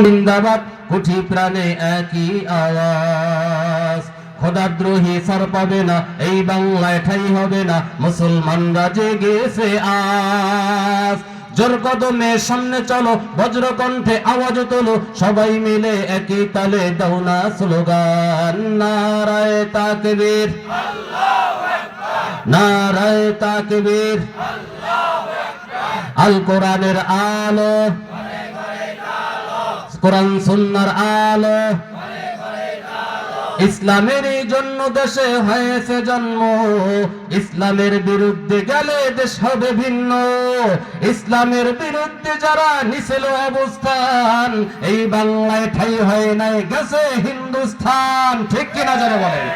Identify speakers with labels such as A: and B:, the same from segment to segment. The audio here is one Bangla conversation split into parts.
A: জিন্দাবাদ কুঠি প্রাণে একই আওয়াজ। খোদাদ্রোহী সার পাবে না, এই বাংলায় ঠাই হবে না, মুসলমানরা জেগেছে আজ। জোর কদমে সামনে চলো, বজ্রকণ্ঠে আওয়াজ তোলো, সবাই মিলে একই তালে দাও না স্লোগান। নারায়ে তাকবীর, নারায়ে তাকবীর। আল কোরআনের আলো, কোরআন সুন্নাহর আলো, ইসলামের জন্য দেশে হয়েছে জন্ম। ইসলামের বিরুদ্ধে গেলে দেশ হবে ভিন্ন। ইসলামের বিরুদ্ধে যারা নিছিল অবস্থান, এই বাংলায় ঠাই হয় নাই, গেছে হিন্দুস্তান। ঠিক কিনা যারা বলেন?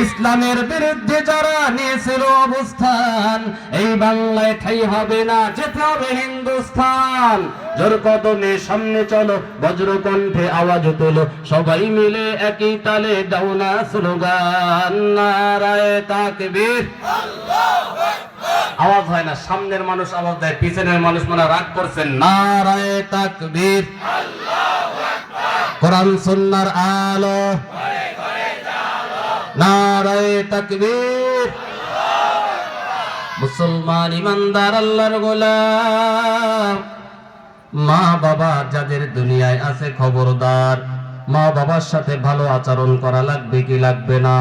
A: ইসলামের বিরুদ্ধে যারা নিয়েছিল অবস্থান, এই বাংলায় ঠাই হবে না, যেতে হবে হিন্দুস্তান। জোর কদমে সামনে চলো, বজ্রকণ্ঠে আওয়াজ তোলো, সবাই মিলে একই তালে দাও না স্লোগান। নারায়ে তাকবীর। আওয়াজ হয় না, সামনের মানুষ আওয়াজ দেয়, পিছনের মানুষ মনে রাগ করছেন। নারায়ে তাকবীর। কোরআন সুন্নাহর আলো, নারায়ে তাকবীর। মুসলমান ইমানদার আল্লাহর গোলাম, মা বাবা যাদের দুনিয়ায় আছে খবরদার, মা বাবার সাথে ভালো আচরণ করা লাগবে কি লাগবে না?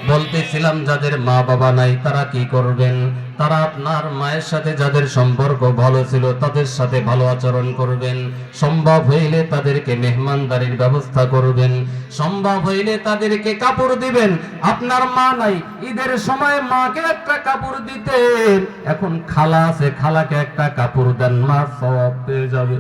A: বলতেছিলাম যাদের মা বাবা নাই তারা কি করবেন? তারা আপনার মায়ের সাথে যাদের সম্পর্ক ভালো ছিল তাদের সাথে ভালো আচরণ করবেন। সম্ভব হইলে তাদেরকে মেহমানদারির ব্যবস্থা করবেন। সম্ভব হইলে তাদেরকে কাপড় দিবেন। আপনার মা নাই, ঈদের সময় মাকে একটা কাপড় দিতেন, এখন খালা আছে, খালাকে একটা কাপড় দেন, মা সওয়াব পেয়ে যাবে।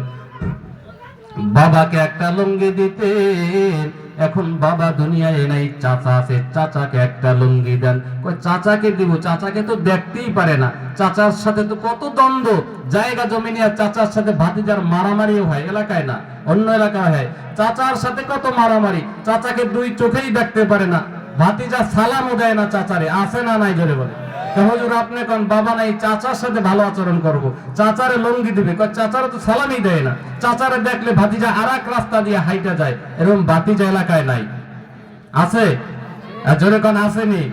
A: বাবাকে একটা লুঙ্গি দিতেন, এখন বাবা দুনিয়ায় নাই, চাচা আছে, চাচাকে একটা লুঙ্গি দেন। কই চাচাকে দিব, চাচাকে তো দেখতেই পারে না, চাচার সাথে তো কত দ্বন্দ্ব, জায়গা জমি নিয়ে চাচার সাথে ভাতিজার মারামারিও হয়, এলাকায় না অন্য এলাকায় হয়। চাচার সাথে কত মারামারি, চাচাকে দুই চোখেই দেখতে পারে না, ভাতিজা সালামও দেয় না চাচারে। আছে না নাই জোরে বলে? হুজুর আপনি কোন বাবা নাই, চাচার সাথে ভালো আচরণ করব, চাচারে লুঙ্গি দিবে, কই চাচারে তো সালামই দেয় না, চাচারে দেখলে ভাতিজা আরেক রাস্তা দিয়ে হাইটা যায়। এরকম ভাতিজা এলাকায় নাই? আছে? জোরে কোন আসেনি?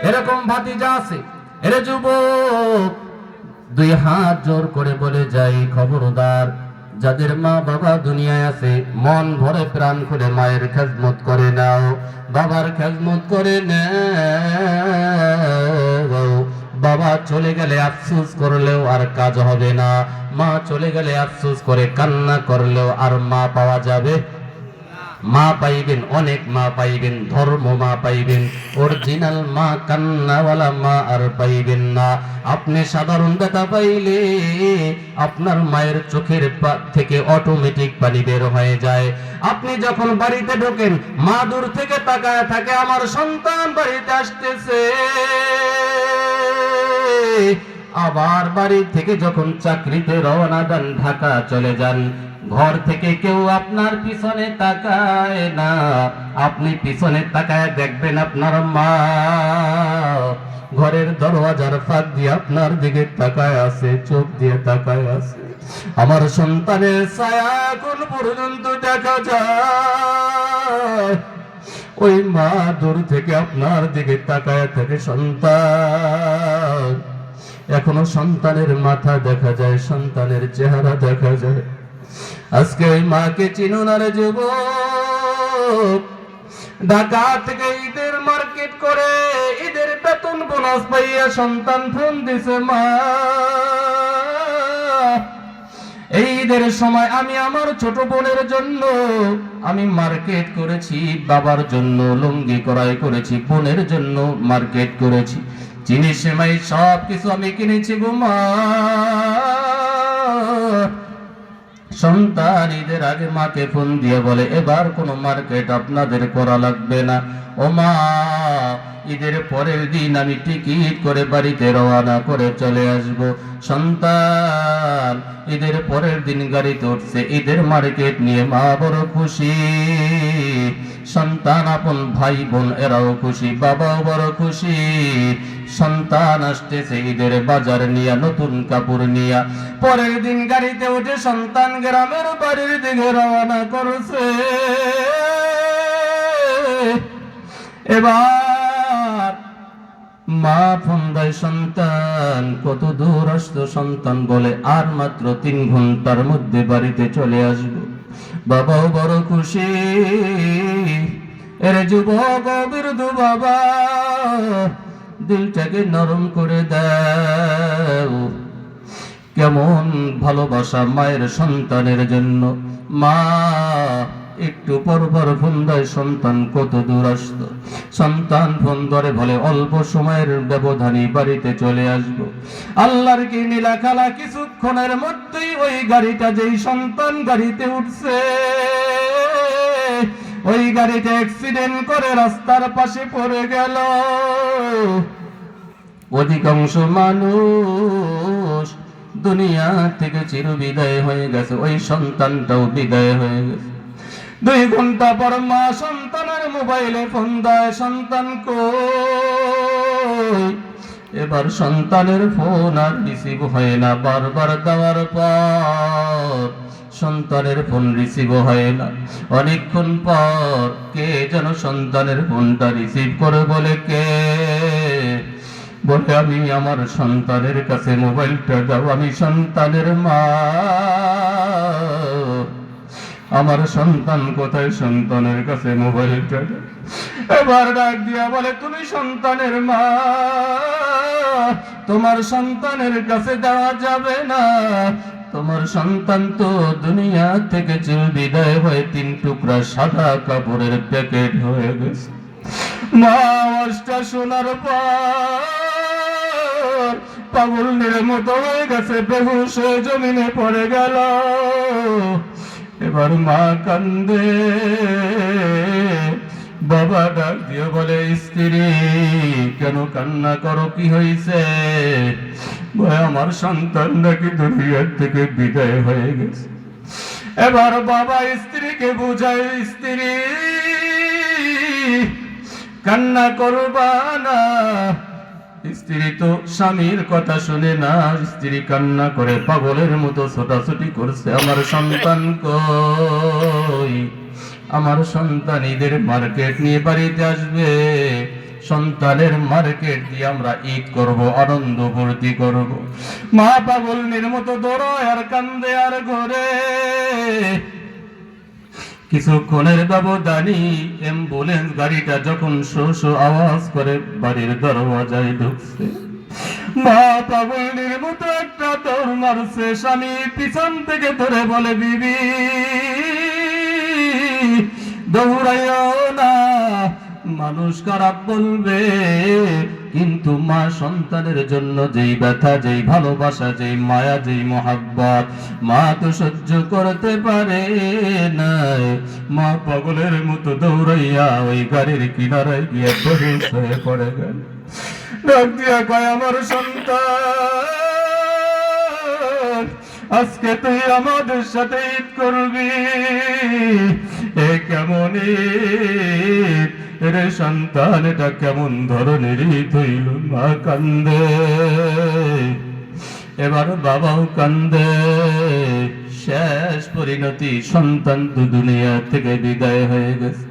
A: এরকম ভাতিজা আছে। এরে যুবক, দুই হাত জোর করে বলে যাই, খবরদার যাদের মা বাবা দুনিয়ায় আছে, মন ভরে প্রাণ খুলে মায়ের খেদমত করে নাও, বাবার খেদমত করে নাও। বাবা চলে গেলে আফসোস করলেও আর কাজ হবে না, মা চলে গেলে আফসোস করে কান্না করলেও আর মা পাওয়া যাবে? মা পাইবেন, অনেক মা পাইবেন, ধর্ম মা পাইবেন, অরিজিনাল মা, কান্নাওয়ালা মা আর পাইবেন না। আপনি সাধারণ ব্যথা পাইলে আপনার মায়ের চোখের থেকে অটোমেটিক পানি বের হয়ে যায়। আপনি যখন বাড়িতে ঢোকেন, মা দূর থেকে তাকায় থাকে, আমার সন্তান বাড়িতে আসতেছে। আবার বাড়ি থেকে যখন চাকরিতে রওনা দেন, ঢাকা চলে যান, ঘর থেকে কেউ আপনার পিছনে তাকায় না, আপনি পিছনে তাকায় দেখবেন আপনার মা ঘরের দরওয়াজার ফাঁক দিয়ে আপনার দিকে তাকায় আছে, চোখ দিয়ে তাকায় আছে। আমার সন্তানের ছায়া কোন পর্যন্ত দেখা যায়, ওই মা দূর থেকে আপনার দিকে তাকায় থাকে। সন্তান এখনো সন্তানের মাথা দেখা যায়, সন্তানের চেহারা দেখা যায়। আজকে ওই মাকে চিনুন আর যুবক, ঢাকা থেকে ঈদের মার্কেট করে ঈদের বেতন বোনাস পাইয়া সন্তান ফোন দিছে, মা এই ঈদের সময় আমি আমার ছোট বোনের জন্য আমি মার্কেট করেছি, বাবার জন্য লুঙ্গি ক্রয় করেছি, বোনের জন্য মার্কেট করেছি, চিনি সেমাই সব কিছু আমি কিনেছি গো মা। সন্তান ঈদের আগে মাকে ফোন দিয়ে বলে, এবার কোনো মার্কেট আপনাদের করা লাগবে না, ও মা, ঈদের পরের দিন আমি টিকিট করে বাড়িতে রওনা করে চলে আসব। সন্তান ঈদের পরের দিন গাড়িতে উঠছে, ঈদের মার্কেট নিয়ে মা বড় খুশি, সন্তান আপন ভাই বোন এরাও খুশি, বাবাও বড় খুশি। সন্তান আসতেছে ঈদের বাজার নিয়া, নতুন কাপড় নিয়া। পরের দিন গাড়িতে উঠে সন্তান গ্রামের বাড়ির দিকে রওনা করছে। এবার মা ফোন দেয়, সন্তান কত দূর আসতো? সন্তান বলে আর মাত্র 3 ঘন্টার মধ্যে বাড়িতে চলে আসবো। বাবাও বড় খুশি। এর যুবক বৃদ্ধ বাবা, দিলটাকে নরম করে দাও। কেমন ভালোবাসা মায়ের সন্তানের জন্য। মা একটু পর পর ফোন দেয়, সন্তান কত দূর আসতো? সন্তান ফোন ধরে বলে অল্প সময়ের ব্যবধানে বাড়িতে চলে আসবো। আল্লাহর কি নীলা খেলা, কিছুক্ষণের মধ্যেই ওই গাড়িটা, যেই সন্তান গাড়িতে উঠছে, ওই গাড়িটা অ্যাক্সিডেন্ট করে রাস্তার পাশে পড়ে গেল। অধিকাংশ মানুষ দুনিয়া থেকে চির বিদায় হয়ে গেছে, ওই সন্তানটাও বিদায় হয়ে গেছে। 2 ঘন্টা পর মা সন্তানের মোবাইলে ফোন দেয়, সন্তান কই? এবার সন্তানের ফোন আর রিসিভ হয় না। বারবার দেওয়ার পর সন্তানের ফোন রিসিভ হয় না। অনেকক্ষণ পর কে যেন সন্তানের ফোনটা রিসিভ করে, বলে কে? বলে আমি আমার সন্তানের কাছে মোবাইলটা দাও, আমি সন্তানের মা। আমার সন্তান কোথায়? সন্তানের কাছে মোবাইলটা দাও। এবার ডাক দিয়া বলে, তুমি সন্তানের মা, তোমার সন্তানের কাছে দেওয়া যাবে না। তোমার সন্তান তো দুনিয়া থেকে চির বিদায় হয়ে 3 টুকরা সাদা কাপড়ের প্যাকেট হয়ে গেছে। মা আওয়াজটা শোনার পর পাগলের মতো হয়ে গেছে, বেহুশ হয়ে জমিনে পড়ে গেল। এবার মা কান্দে। বাবা ডাক দিয়ে বলে, স্ত্রী কেন কান্না করো, কি হয়েছে? আমার সন্তান নাকি দুনিয়ার থেকে বিদায় হয়ে গেছে। এবার বাবা স্ত্রীকে বুঝায়, স্ত্রী কান্না করবা না। স্ত্রী তো স্বামীর কথা শুনে না, স্ত্রী কান্না করে পাগলের মতো ছোটাছুটি করছে। আমার সন্তান কই? আমার সন্তান ঈদের মার্কেট নিয়ে বাড়িতে আসবে। সন্তানের মার্কেট দিয়ে আমরা ঈদ করব, আনন্দ ফুর্তি করব। মা পাগলের মতো দৌড়ায় আর কান্দে আর ঘরে। কিছুক্ষণের ব্যবধানে অ্যাম্বুলেন্স গাড়িটা যখন শো শো আওয়াজ করে বাড়ির দরওয়াজায় ঢুকছে, মা পাগলের মতো একটা দৌড় মারছে। স্বামী পিছন থেকে ধরে বলে, বিবি দৌড়াইও না, মানুষ খারাপ বলবে, কিন্তু মা সন্তানের জন্য যেই ব্যথা, যেই ভালোবাসা, যেই মায়া, যেই মহাব্বত মা তো সহ্য করতে পারে না। মা পাগলের মতো দৌড়াইয়া ওই গাড়ির কিনারায় গিয়ে বেহুশ হয়ে পড়ে গেল। ডাক দিয়া কয়, আমার সন্তান, আজকে তুই আমাদের সাথে ঈদ করবি। এ কেমন ঈদ রে সন্তান, এটা কেমন ধরনের ঈদ হইল? মা কান্দে, এবার বাবাও কান্দে। শেষ পরিণতি, সন্তান তো দুনিয়া থেকে বিদায় হয়ে গেছে।